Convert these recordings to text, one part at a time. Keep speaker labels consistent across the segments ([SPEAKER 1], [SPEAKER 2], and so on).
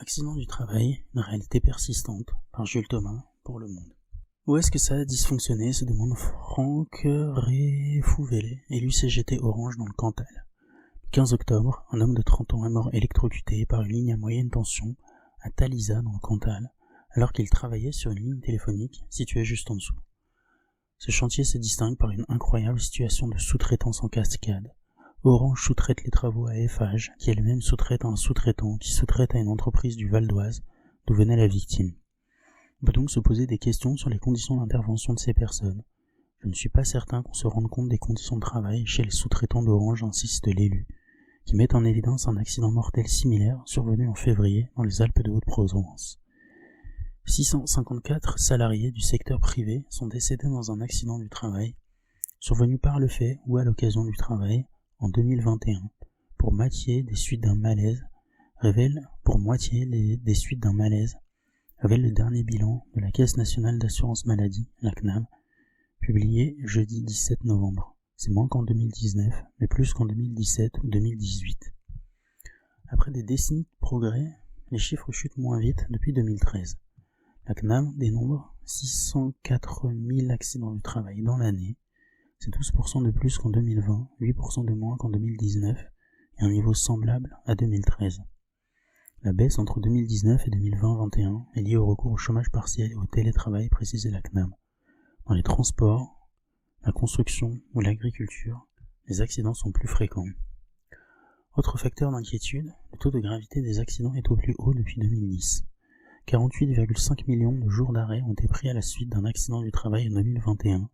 [SPEAKER 1] Accident du travail, une réalité persistante, par Jules Thomas, pour Le Monde. Où est-ce que ça a dysfonctionné, se demande Franck Réfouvellet, élu CGT Orange dans le Cantal. Le 15 octobre, un homme de 30 ans est mort électrocuté par une ligne à moyenne tension à Talisa dans le Cantal, alors qu'il travaillait sur une ligne téléphonique située juste en dessous. Ce chantier se distingue par une incroyable situation de sous-traitance en cascade. Orange sous-traite les travaux à Eiffage, qui elle-même sous-traite à un sous-traitant, qui sous-traite à une entreprise du Val d'Oise, d'où venait la victime. On peut donc se poser des questions sur les conditions d'intervention de ces personnes. Je ne suis pas certain qu'on se rende compte des conditions de travail chez les sous-traitants d'Orange, insiste l'élu, qui met en évidence un accident mortel similaire survenu en février dans les Alpes de Haute-Provence. 654 salariés du secteur privé sont décédés dans un accident du travail, survenu par le fait ou à l'occasion du travail, en 2021, pour moitié des suites d'un malaise, révèle le dernier bilan de la Caisse nationale d'assurance maladie, la CNAM, publié jeudi 17 novembre. C'est moins qu'en 2019, mais plus qu'en 2017 ou 2018. Après des décennies de progrès, les chiffres chutent moins vite depuis 2013. La CNAM dénombre 604 000 accidents du travail dans l'année. C'est 12% de plus qu'en 2020, 8% de moins qu'en 2019, et un niveau semblable à 2013. La baisse entre 2019 et 2020-21 est liée au recours au chômage partiel et au télétravail, précisait la CNAM. Dans les transports, la construction ou l'agriculture, les accidents sont plus fréquents. Autre facteur d'inquiétude, le taux de gravité des accidents est au plus haut depuis 2010. 48,5 millions de jours d'arrêt ont été pris à la suite d'un accident du travail en 2021,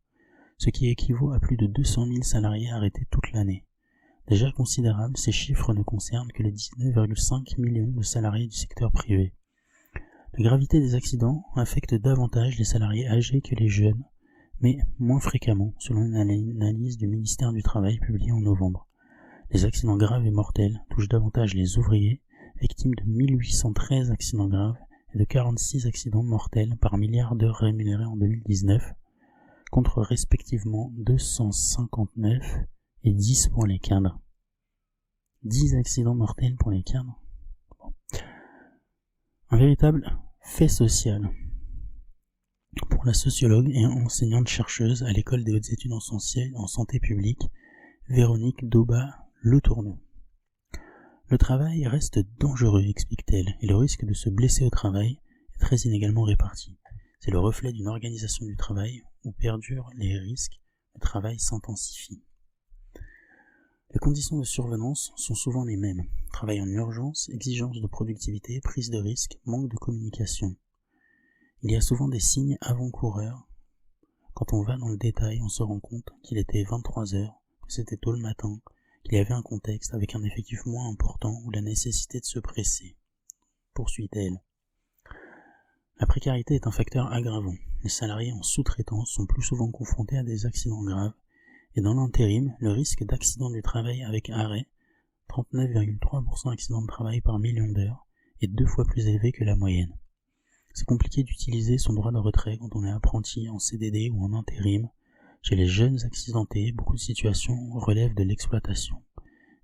[SPEAKER 1] ce qui équivaut à plus de 200 000 salariés arrêtés toute l'année. Déjà considérable, ces chiffres ne concernent que les 19,5 millions de salariés du secteur privé. La gravité des accidents affecte davantage les salariés âgés que les jeunes, mais moins fréquemment, selon une analyse du ministère du Travail publiée en novembre. Les accidents graves et mortels touchent davantage les ouvriers, victimes de 1813 accidents graves et de 46 accidents mortels par milliard d'heures rémunérées en 2019, contre respectivement 259 et 10 pour les cadres. 10 accidents mortels pour les cadres. Bon. Un véritable fait social pour la sociologue et enseignante-chercheuse à l'école des hautes études en santé publique, Véronique Daubat-Le Tourneau. Le travail reste dangereux, explique-t-elle, et le risque de se blesser au travail est très inégalement réparti. C'est le reflet d'une organisation du travail où perdurent les risques, le travail s'intensifie. Les conditions de survenance sont souvent les mêmes. Travail en urgence, exigence de productivité, prise de risque, manque de communication. Il y a souvent des signes avant-coureurs. Quand on va dans le détail, on se rend compte qu'il était 23 heures, que c'était tôt le matin, qu'il y avait un contexte avec un effectif moins important ou la nécessité de se presser. Poursuit-elle. La précarité est un facteur aggravant. Les salariés en sous-traitance sont plus souvent confrontés à des accidents graves, et dans l'intérim, le risque d'accident du travail avec arrêt, 39,3% d'accidents de travail par million d'heures, est 2 fois plus élevé que la moyenne. C'est compliqué d'utiliser son droit de retrait quand on est apprenti en CDD ou en intérim. Chez les jeunes accidentés, beaucoup de situations relèvent de l'exploitation,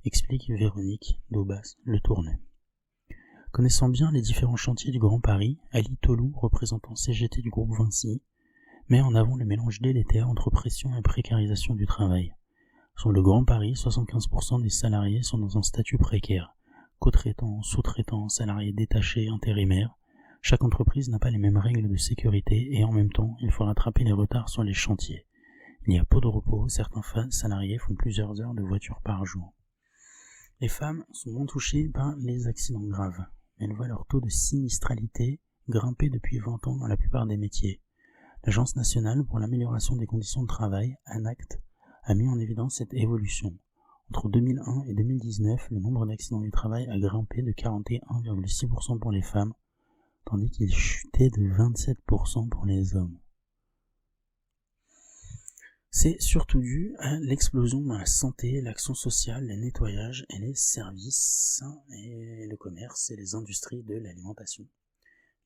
[SPEAKER 1] explique Véronique Daubat-Le Tourneau. Connaissant bien les différents chantiers du Grand Paris, Ali Tolou, représentant CGT du groupe Vinci, met en avant le mélange délétère entre pression et précarisation du travail. Sur le Grand Paris, 75% des salariés sont dans un statut précaire. Co-traitants, sous-traitants, salariés détachés, intérimaires. Chaque entreprise n'a pas les mêmes règles de sécurité et en même temps, il faut rattraper les retards sur les chantiers. Il y a peu de repos, certains salariés font plusieurs heures de voiture par jour. Les femmes sont moins touchées par les accidents graves. Elles voient leur taux de sinistralité grimper depuis 20 ans dans la plupart des métiers. L'Agence nationale pour l'amélioration des conditions de travail, ANACT, a mis en évidence cette évolution. Entre 2001 et 2019, le nombre d'accidents du travail a grimpé de 41,6% pour les femmes, tandis qu'il chutait de 27% pour les hommes. C'est surtout dû à l'explosion dans la santé, l'action sociale, le nettoyage et les services, et le commerce et les industries de l'alimentation.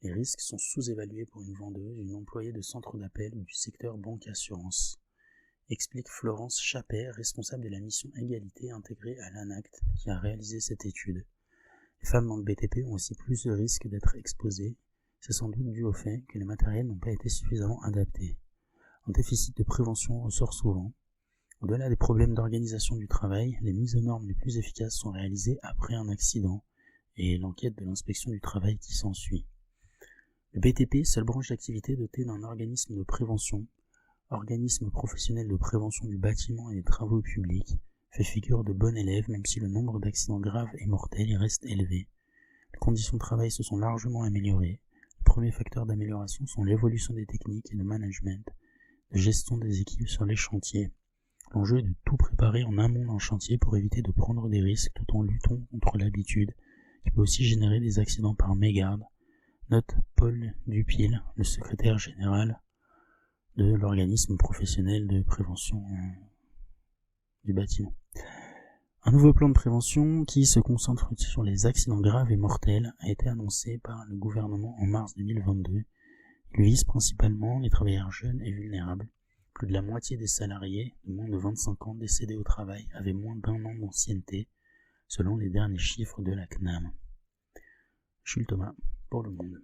[SPEAKER 1] Les risques sont sous-évalués pour une vendeuse, une employée de centre d'appel ou du secteur banque-assurance, explique Florence Chappet, responsable de la mission égalité intégrée à l'ANACT, qui a réalisé cette étude. Les femmes dans le BTP ont aussi plus de risques d'être exposées. C'est sans doute dû au fait que les matériels n'ont pas été suffisamment adaptés. Un déficit de prévention ressort souvent. Au-delà des problèmes d'organisation du travail, les mises aux normes les plus efficaces sont réalisées après un accident et l'enquête de l'inspection du travail qui s'ensuit. Le BTP, seule branche d'activité dotée d'un organisme de prévention, organisme professionnel de prévention du bâtiment et des travaux publics, fait figure de bon élève même si le nombre d'accidents graves et mortels y reste élevé. Les conditions de travail se sont largement améliorées. Les premiers facteurs d'amélioration sont l'évolution des techniques et de management, de gestion des équipes sur les chantiers. L'enjeu est de tout préparer en amont d'un chantier pour éviter de prendre des risques tout en luttant contre l'habitude, qui peut aussi générer des accidents par mégarde, note Paul Dupil, le secrétaire général de l'organisme professionnel de prévention du bâtiment. Un nouveau plan de prévention qui se concentre sur les accidents graves et mortels a été annoncé par le gouvernement en mars 2022. Il vise principalement les travailleurs jeunes et vulnérables. Plus de la moitié des salariés de moins de 25 ans décédés au travail avaient moins d'1 an d'ancienneté, selon les derniers chiffres de la CNAM. Jules Thomas, pour Le Monde.